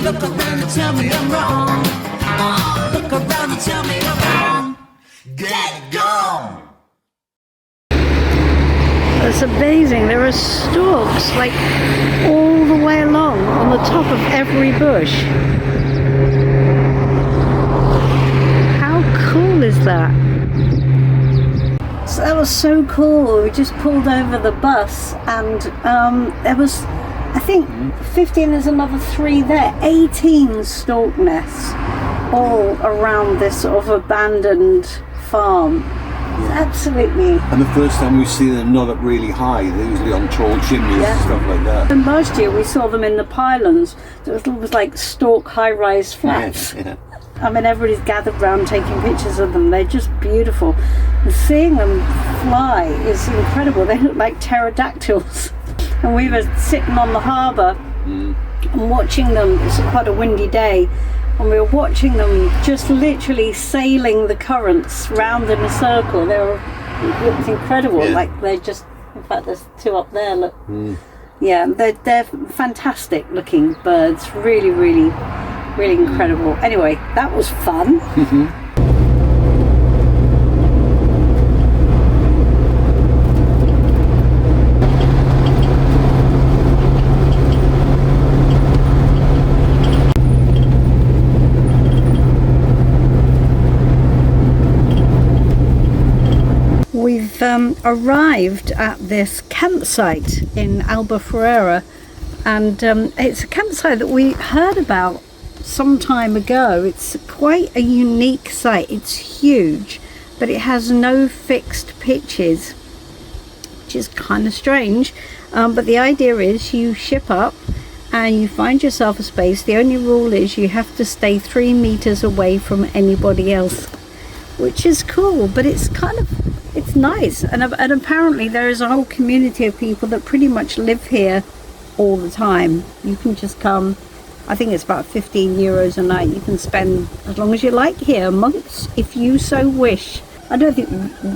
Look around and tell me I'm wrong. Look around and tell me I'm wrong. Get gone. It's amazing. There are storks like all the way along on the top of every bush. How cool is that? So that was so cool. We just pulled over the bus and there was, I think 15, there's another 3 there, 18 stork nests all around this sort of abandoned farm. Absolutely. And the first time we see them not up really high, they're usually on tall chimneys and stuff like that. And last year we saw them in the pylons. It was like stork high-rise flats. Yeah. I mean, everybody's gathered around taking pictures of them. They're just beautiful. And seeing them fly is incredible. They look like pterodactyls. And we were sitting on the harbour and watching them. It's quite a windy day. And we were watching them just literally sailing the currents round in a circle. It was incredible. Yeah. Like they're just, in fact, there's 2 up there. Look, yeah, they're fantastic looking birds. Really, really, really incredible. Anyway, that was fun. We've arrived at this campsite in Albufeira, and it's a campsite that we heard about some time ago. It's quite a unique site. It's huge, but it has no fixed pitches, which is kind of strange. But the idea is you ship up and you find yourself a space. The only rule is you have to stay 3 meters away from anybody else, which is cool, but it's kind of, it's nice. And apparently there is a whole community of people that pretty much live here all the time. You can just come, I think it's about 15 euros a night. You can spend as long as you like here, months if you so wish. I don't think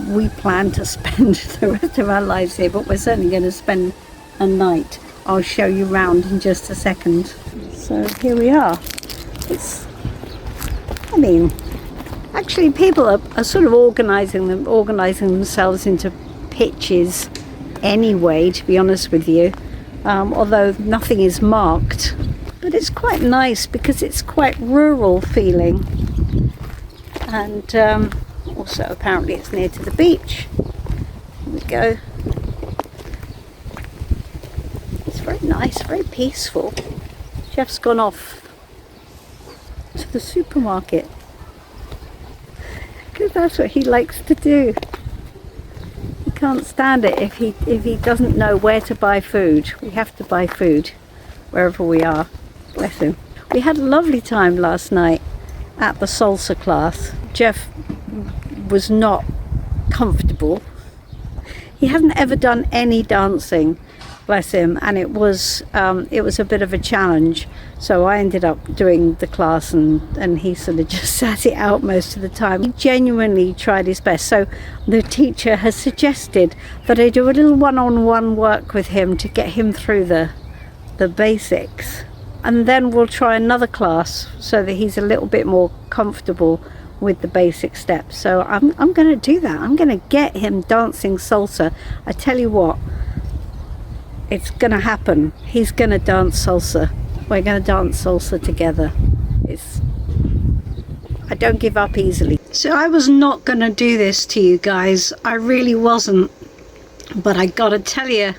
we plan to spend the rest of our lives here, but we're certainly going to spend a night. I'll show you around in just a second. So here we are. It's, I mean, actually people are sort of organising themselves into pitches anyway, to be honest with you, although nothing is marked. But it's quite nice because it's quite rural feeling, and also apparently it's near to the beach. Here we go. It's very nice, very peaceful. Jeff's gone off to the supermarket because that's what he likes to do. He can't stand it if he doesn't know where to buy food. We have to buy food wherever we are. Bless him. We had a lovely time last night at the salsa class. Jeff was not comfortable. He hadn't ever done any dancing, bless him, and it was a bit of a challenge. So I ended up doing the class, and he sort of just sat it out most of the time. He genuinely tried his best. So the teacher has suggested that I do a little one-on-one work with him to get him through the basics. And then we'll try another class so that he's a little bit more comfortable with the basic steps. So I'm going to do that. I'm going to get him dancing salsa. I tell you what, it's going to happen. He's going to dance salsa. We're going to dance salsa together. I don't give up easily. So I was not going to do this to you guys. I really wasn't. But I got to tell you,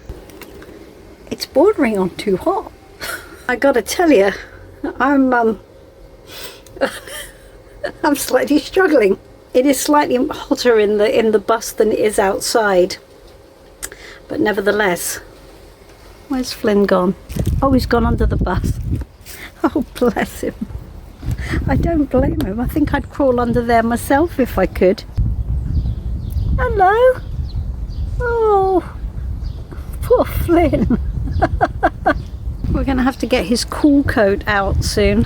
it's bordering on too hot. I gotta tell you, I'm slightly struggling. It is slightly hotter in the bus than it is outside, but nevertheless. Where's Flynn gone? Oh, he's gone under the bus. Oh, bless him. I don't blame him. I think I'd crawl under there myself if I could. Hello. Oh, poor Flynn. We're going to have to get his cool coat out soon.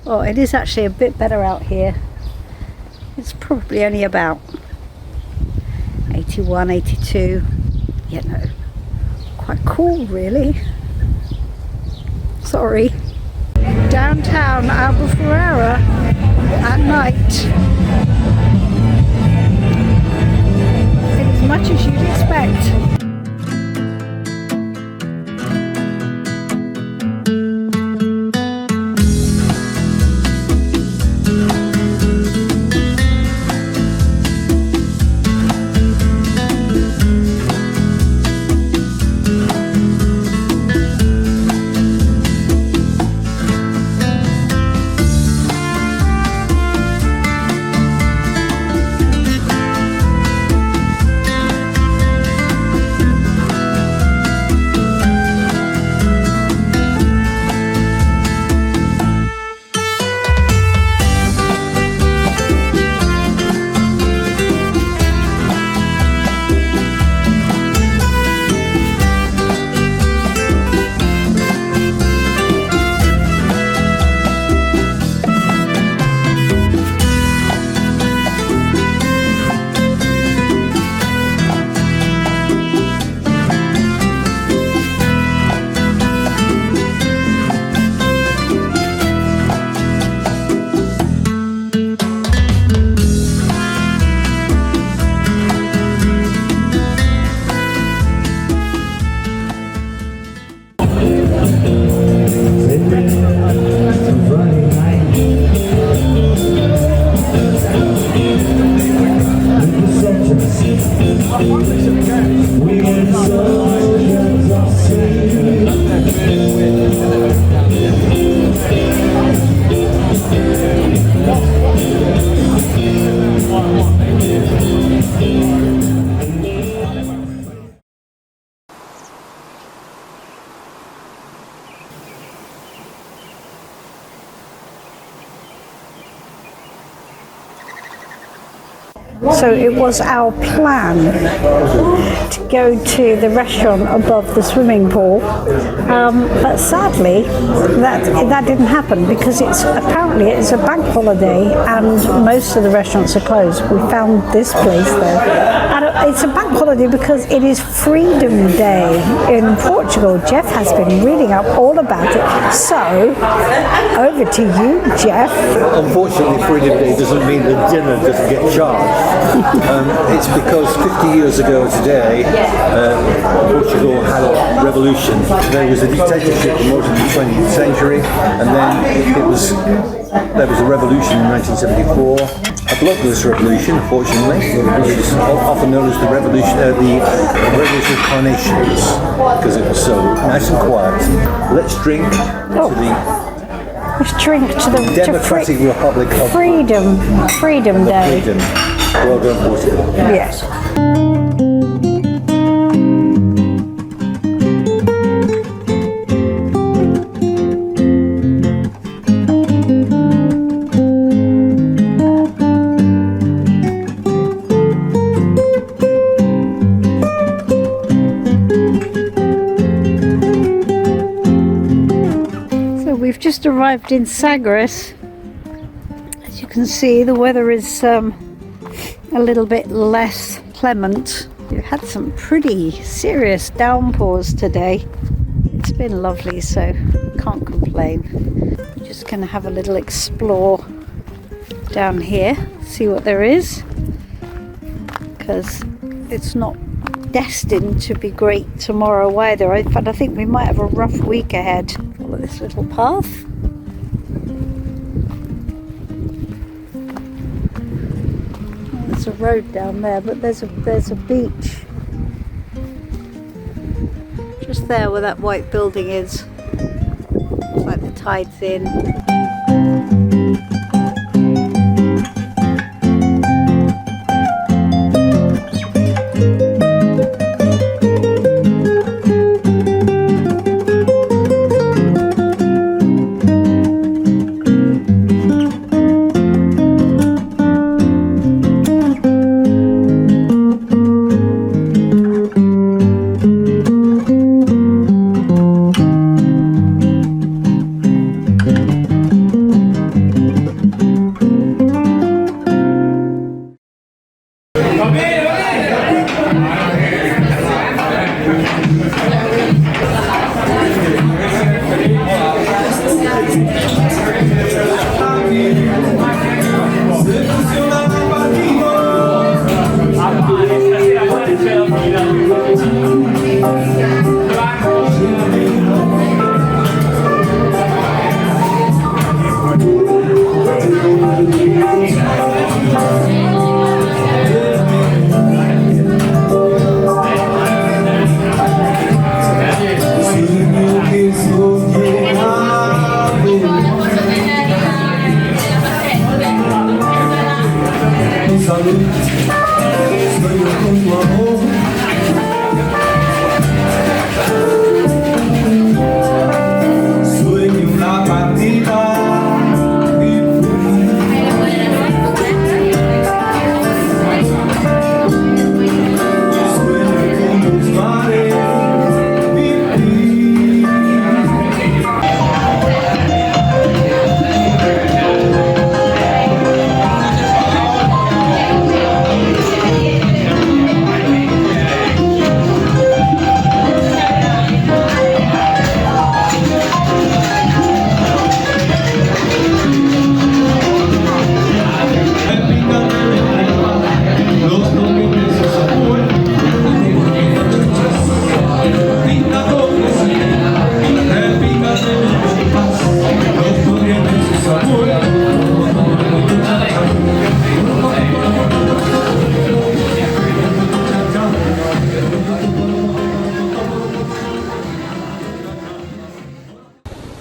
Oh, it is actually a bit better out here. It's probably only about 81, 82. You know, quite cool really. Sorry. downtown Albufeira at night. It's as much as you'd expect. So it was our plan to go to the restaurant above the swimming pool, but sadly that didn't happen because apparently it's a bank holiday and most of the restaurants are closed. We found this place though, and it's a bank holiday because it is Freedom Day in Portugal. Jeff has been reading up all about it. So over to you, Jeff. Unfortunately, Freedom Day doesn't mean the dinner doesn't get charged. It's because 50 years ago today, Portugal had a revolution. There was a dictatorship in most of the 20th century, and then there was a revolution in 1974, a bloodless revolution, unfortunately, which is often known as the revolution of carnations, because it was so nice and quiet. Let's drink to the Democratic Republic of Freedom Day. Freedom. Well done, Portugal. Yes. So we've just arrived in Sagres. As you can see, the weather is a little bit less clement. We've had some pretty serious downpours today. It's been lovely, so can't complain. We're just going to have a little explore down here, see what there is, because it's not destined to be great tomorrow either. In fact, I think we might have a rough week ahead. Follow this little path. There's a road down there, but there's a beach just there where that white building is. Looks like the tide's in.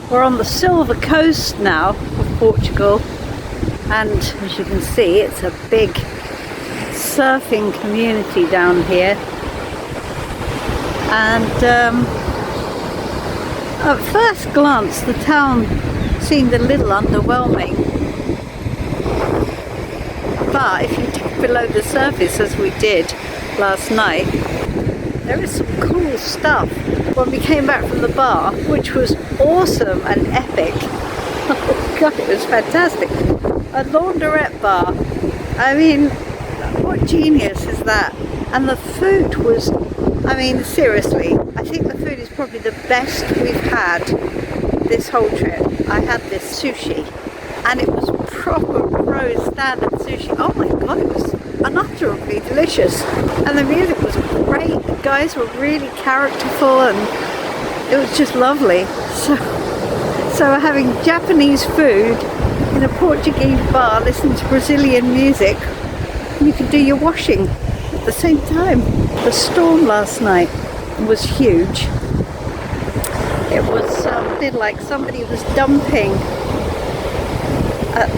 We're on the Silver Coast now of Portugal, and as you can see, it's a big surfing community down here. And at first glance, the town seemed a little underwhelming. But if you dip below the surface, as we did last night, there is some cool stuff. When we came back from the bar, which was awesome and epic, oh god, it was fantastic. A laundrette bar. I mean, what genius is that? And the food was, I mean, seriously, I think the food is probably the best we've had this whole trip. I had this sushi, and it was proper pro standard sushi. Oh my god, it was unutterably delicious, and the music was great. The guys were really characterful, and it was just lovely. So having Japanese food in a Portuguese bar, listening to Brazilian music, you could do your washing at the same time. The storm last night was huge. It was something like somebody was dumping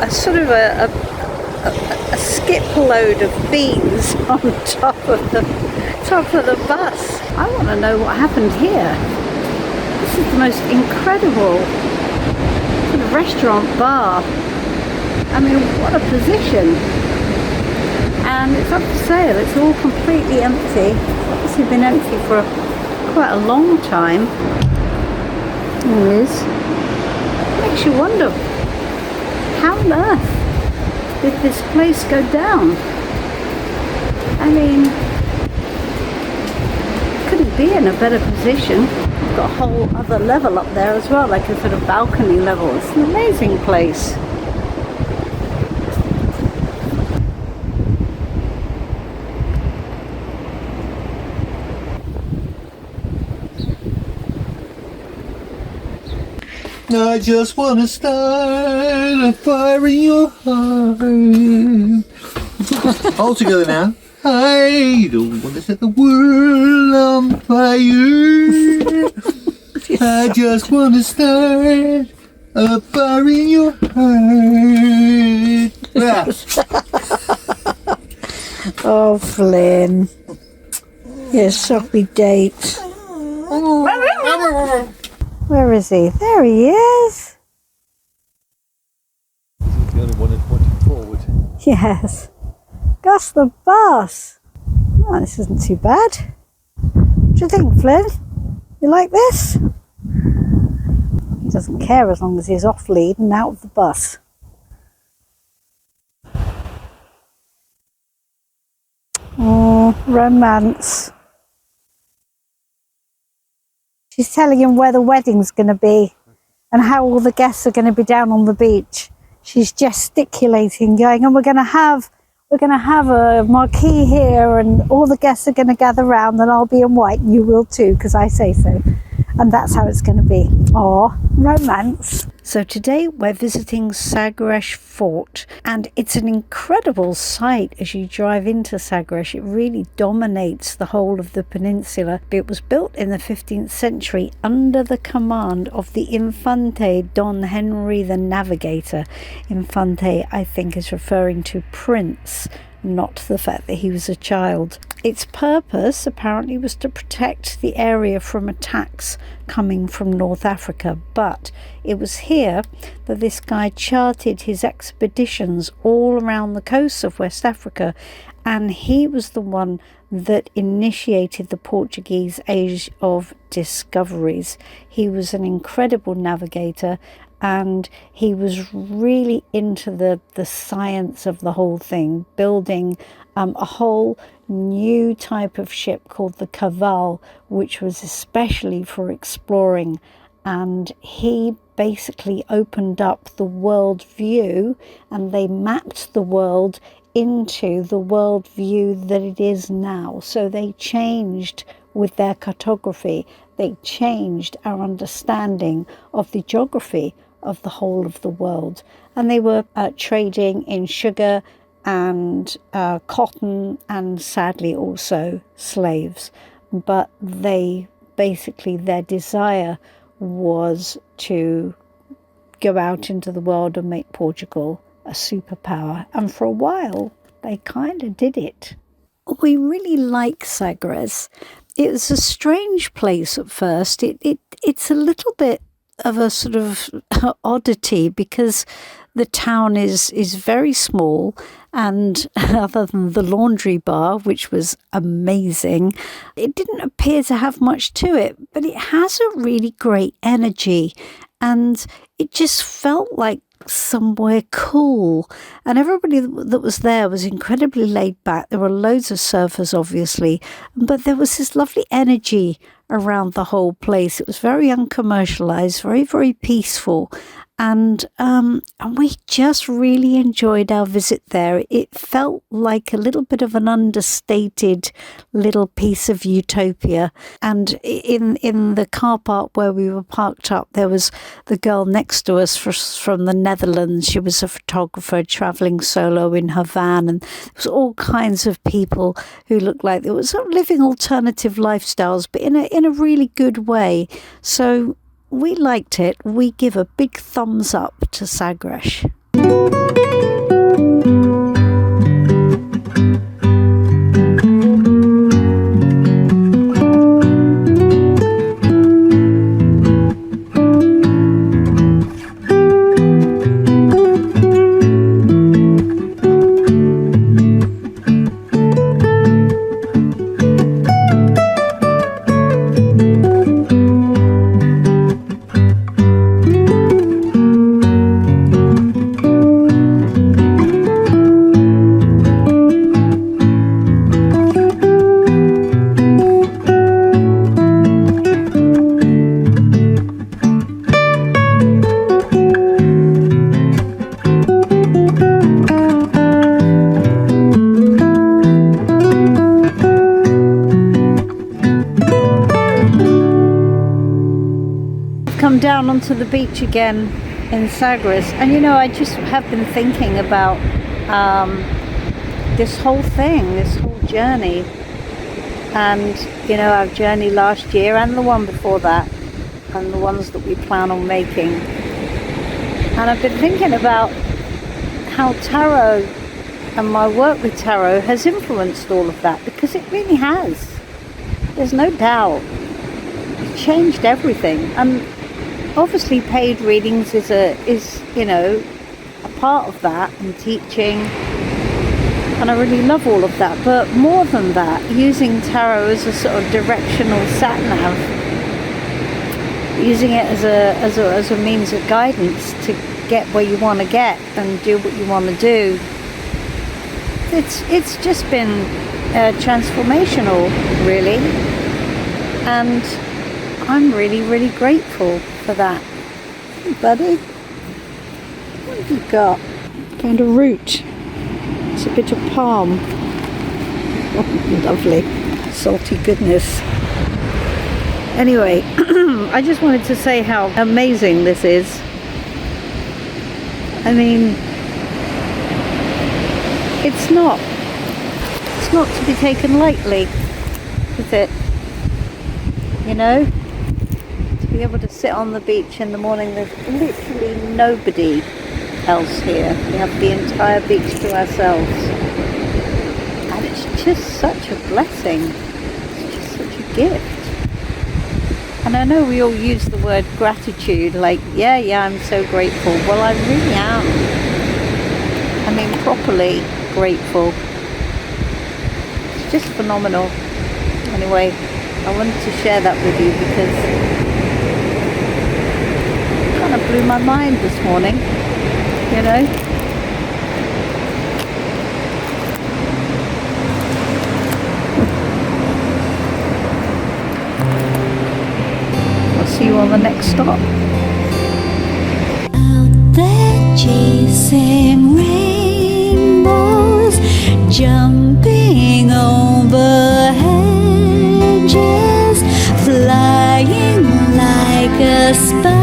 a sort of a skip load of beans on top of the bus. I want to know what happened here. This is the most incredible sort of restaurant bar. I mean, what a position. And it's up for sale. It's all completely empty. It's obviously been empty for quite a long time. There it is. It makes you wonder, how on earth did this place go down? I mean, couldn't be in a better position. We've got a whole other level up there as well, like a sort of balcony level. It's an amazing place. I just wanna start a fire in your heart. All together now. I don't wanna set the world on fire. I just wanna start a fire in your heart. Oh, Flynn. Your soppy date. Where is he? There he is. He's the only one that pointed forward. Yes. Gus the Bus. Oh, this isn't too bad. What do you think, Flynn? You like this? He doesn't care as long as he's off lead and out of the bus. Oh, romance. She's telling him where the wedding's going to be and how all the guests are going to be down on the beach. She's gesticulating, going, and we're going to have a marquee here, and all the guests are going to gather round, and I'll be in white, and you will too, because I say so. And that's how it's going to be. Aw, romance. So today we're visiting Sagres Fort, and it's an incredible sight as you drive into Sagres. It really dominates the whole of the peninsula. It was built in the 15th century under the command of the Infante Don Henry the Navigator. Infante, I think, is referring to Prince, not the fact that he was a child. Its purpose apparently was to protect the area from attacks coming from North Africa, but it was here that this guy charted his expeditions all around the coast of West Africa, and he was the one that initiated the Portuguese age of discoveries. He was an incredible navigator, and he was really into the science of the whole thing, building a whole new type of ship called the Caval, which was especially for exploring. And he basically opened up the world view, and they mapped the world into the world view that it is now. So they changed with their cartography. They changed our understanding of the geography of the whole of the world. And they were trading in sugar and cotton, and sadly also slaves. But they basically, their desire was to go out into the world and make Portugal a superpower. And for a while, they kind of did it. We really like Sagres. It was a strange place at first. It's a little bit of a sort of oddity because the town is very small, and other than the laundry bar, which was amazing, it didn't appear to have much to it, but it has a really great energy, and it just felt like somewhere cool, and everybody that was there was incredibly laid back. There were loads of surfers, obviously, but there was this lovely energy around the whole place. It was very uncommercialized, very, very peaceful, and we just really enjoyed our visit there. It felt like a little bit of an understated little piece of utopia. And in the car park where we were parked up, there was the girl next to us from the Netherlands. She was a photographer traveling solo in her van, and there was all kinds of people who looked like they were sort of living alternative lifestyles, but in a really good way. So we liked it. We give a big thumbs up to Sagres. Come down onto the beach again in Sagres, and I just have been thinking about this whole thing, this whole journey, and our journey last year and the one before that, and the ones that we plan on making. And I've been thinking about how tarot and my work with tarot has influenced all of that, because it really has. There's no doubt. It changed everything. And obviously paid readings is a part of that, and teaching, and I really love all of that. But more than that, using tarot as a sort of directional sat nav, using it as a means of guidance to get where you want to get and do what you want to do. It's just been transformational, really, and I'm really, really grateful for that. Hey, buddy, what have you got? Found a root. It's a bit of palm. Oh, lovely, salty goodness. Anyway, I just wanted to say how amazing this is. I mean, it's not to be taken lightly, is it? To be able to sit on the beach in the morning, there's literally nobody else here. We have the entire beach to ourselves. And it's just such a blessing. It's just such a gift. And I know we all use the word gratitude, like, yeah, I'm so grateful. Well, I really am. I mean, properly grateful. It's just phenomenal. Anyway, I wanted to share that with you because it kind of blew my mind this morning, I'll see you on the next stop. Out there chasing rainbows, jumping over hedges, flying like a sparrow.